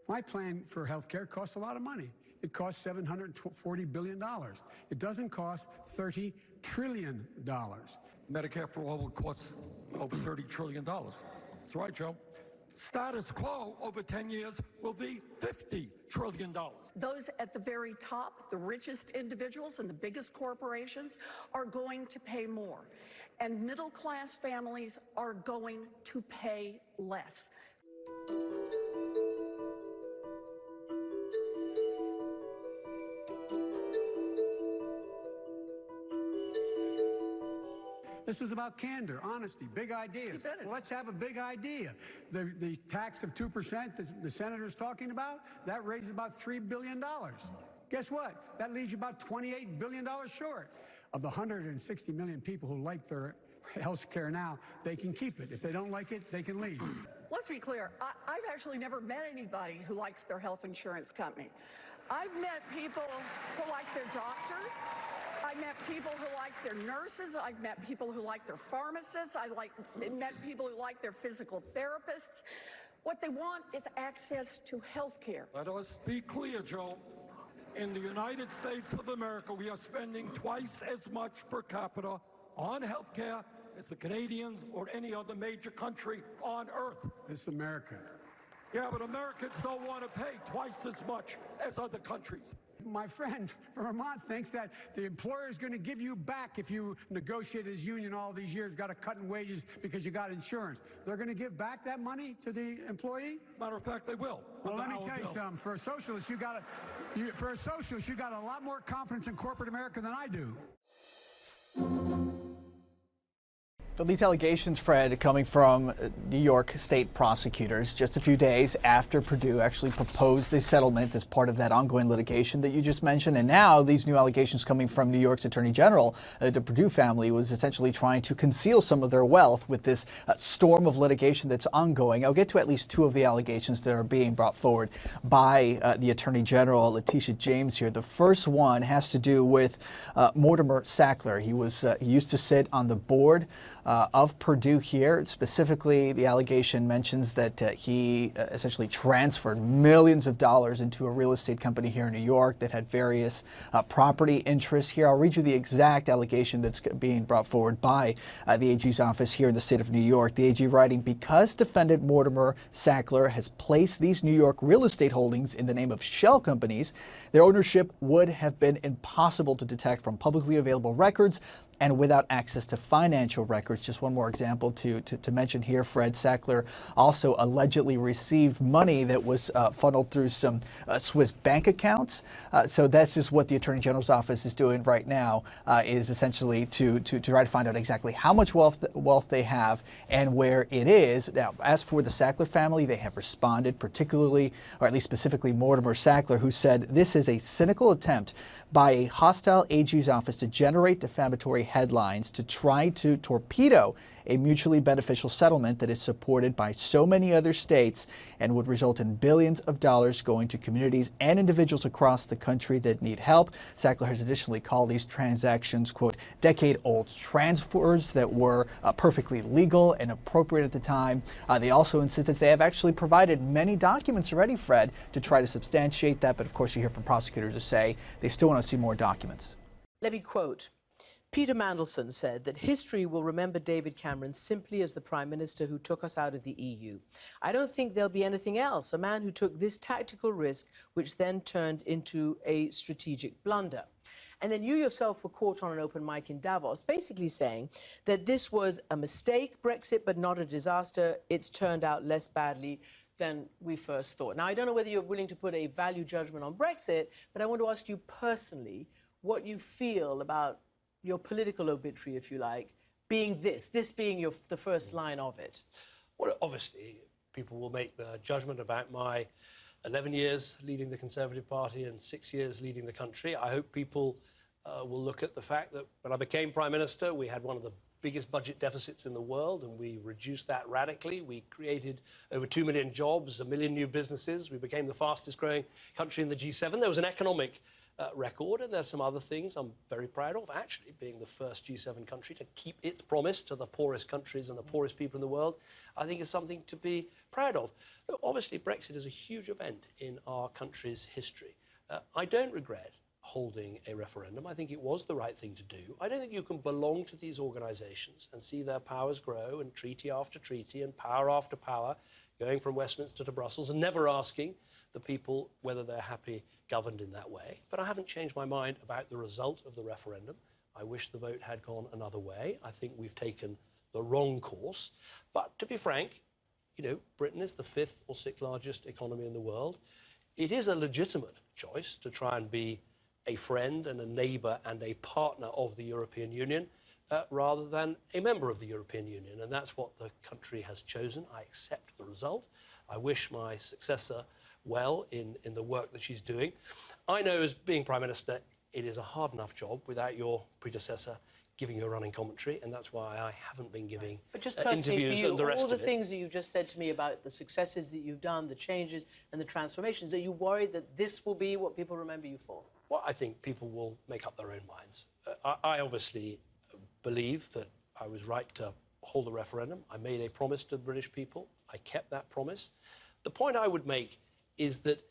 My plan for health care costs a lot of money. It costs $740 billion. It doesn't cost $30 trillion. Medicare for all will cost over $30 trillion. That's right, Joe. Status quo over 10 years will be $50 trillion. Those at the very top, the richest individuals and the biggest corporations, are going to pay more. And middle-class families are going to pay less. This is about candor, honesty, big ideas. Well, let's have a big idea. The tax of 2% that the senator's talking about, that raises about $3 billion. Guess what? That leaves you about $28 billion short. Of the 160 million people who like their health care now, they can keep it. If they don't like it, they can leave. Let's be clear. I've actually never met anybody who likes their health insurance company. I've met people who like their doctors. I've met people who like their nurses. I've met people who like their pharmacists. I've met people who like their physical therapists. What they want is access to health care. Let us be clear, Joe. In the United States of America, we are spending twice as much per capita on health care as the Canadians or any other major country on earth. This is America. Yeah, but Americans don't want to pay twice as much as other countries. My friend from Vermont thinks that the employer is going to give you back if you negotiate his union all these years, got a cut in wages because you got insurance. They're going to give back that money to the employee? Matter of fact, they will. Well, let me tell you something. For a socialist, you got a lot more confidence in corporate America than I do. So these allegations, Fred, coming from New York state prosecutors just a few days after Purdue actually proposed a settlement as part of that ongoing litigation that you just mentioned. And now these new allegations coming from New York's Attorney General. The Purdue family was essentially trying to conceal some of their wealth with this storm of litigation that's ongoing. I'll get to at least two of the allegations that are being brought forward by the Attorney General, Letitia James here. The first one has to do with Mortimer Sackler. He used to sit on the board of Purdue here. Specifically, the allegation mentions that he essentially transferred millions of dollars into a real estate company here in New York that had various property interests here. I'll read you the exact allegation that's being brought forward by the AG's office here in the state of New York. The AG writing, because defendant Mortimer Sackler has placed these New York real estate holdings in the name of shell companies, their ownership would have been impossible to detect from publicly available records and without access to financial records. Just one more example to mention here. Fred Sackler also allegedly received money that was funneled through some Swiss bank accounts. So that's just what the Attorney General's office is doing right now, is essentially to try to find out exactly how much wealth they have and where it is. Now, as for the Sackler family, they have responded, particularly, or at least specifically Mortimer Sackler, who said this is a cynical attempt by a hostile AG's office to generate defamatory headlines to try to torpedo a mutually beneficial settlement that is supported by so many other states and would result in billions of dollars going to communities and individuals across the country that need help. Sackler has additionally called these transactions, quote, decade-old transfers that were perfectly legal and appropriate at the time. They also insist that they have actually provided many documents already, Fred, to try to substantiate that. But of course, you hear from prosecutors who say they still want to see more documents. Let me quote. Peter Mandelson said that history will remember David Cameron simply as the Prime Minister who took us out of the EU. I don't think there'll be anything else, a man who took this tactical risk, which then turned into a strategic blunder. And then you yourself were caught on an open mic in Davos, basically saying that this was a mistake, Brexit, but not a disaster. It's turned out less badly than we first thought. Now, I don't know whether you're willing to put a value judgment on Brexit, but I want to ask you personally what you feel about your political obituary, if you like, being this being the first line of it. Well, obviously, people will make the judgment about my 11 years leading the Conservative Party and 6 years leading the country. I hope people will look at the fact that when I became Prime Minister, we had one of the biggest budget deficits in the world, and we reduced that radically. We created over 2 million jobs, 1 million new businesses. We became the fastest growing country in the G7. There was an economic record, and there's some other things I'm very proud of, actually, being the first G7 country to keep its promise to the poorest countries and the poorest people in the world, I think is something to be proud of. Obviously, Brexit is a huge event in our country's history. I don't regret holding a referendum. I think it was the right thing to do. I don't think you can belong to these organisations and see their powers grow, and treaty after treaty and power after power, going from Westminster to Brussels and never asking the people whether they're happy governed in that way. But I haven't changed my mind about the result of the referendum. I wish the vote had gone another way. I think we've taken the wrong course. But to be frank, you know, Britain is the 5th or 6th largest economy in the world. It is a legitimate choice to try and be a friend and a neighbour and a partner of the European Union rather than a member of the European Union. And that's what the country has chosen. I accept the result. I wish my successor well in the work that she's doing. I know, as being Prime Minister, it is a hard enough job without your predecessor giving you a running commentary, and that's why I haven't been giving But just personally interviews for you, and the rest all the of it. things that you've just said to me about the successes that you've done, the changes and the transformations, are you worried that this will be what people remember you for? Well, I think people will make up their own minds. I obviously believe that I was right to hold a referendum. I made a promise to the British people. I kept that promise. The point I would make is that,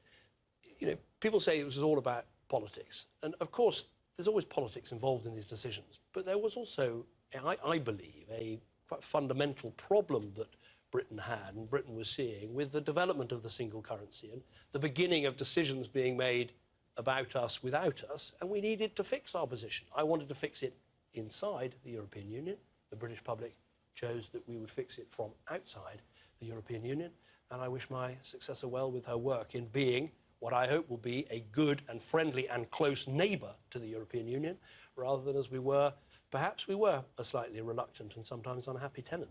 you know, people say it was all about politics. And of course, there's always politics involved in these decisions. But there was also, I believe, a quite fundamental problem that Britain had and Britain was seeing with the development of the single currency and the beginning of decisions being made about us without us, and we needed to fix our position. I wanted to fix it inside the European Union. The British public chose that we would fix it from outside the European Union, and I wish my successor well with her work in being what I hope will be a good and friendly and close neighbour to the European Union, rather than, as we were, perhaps we were a slightly reluctant and sometimes unhappy tenant.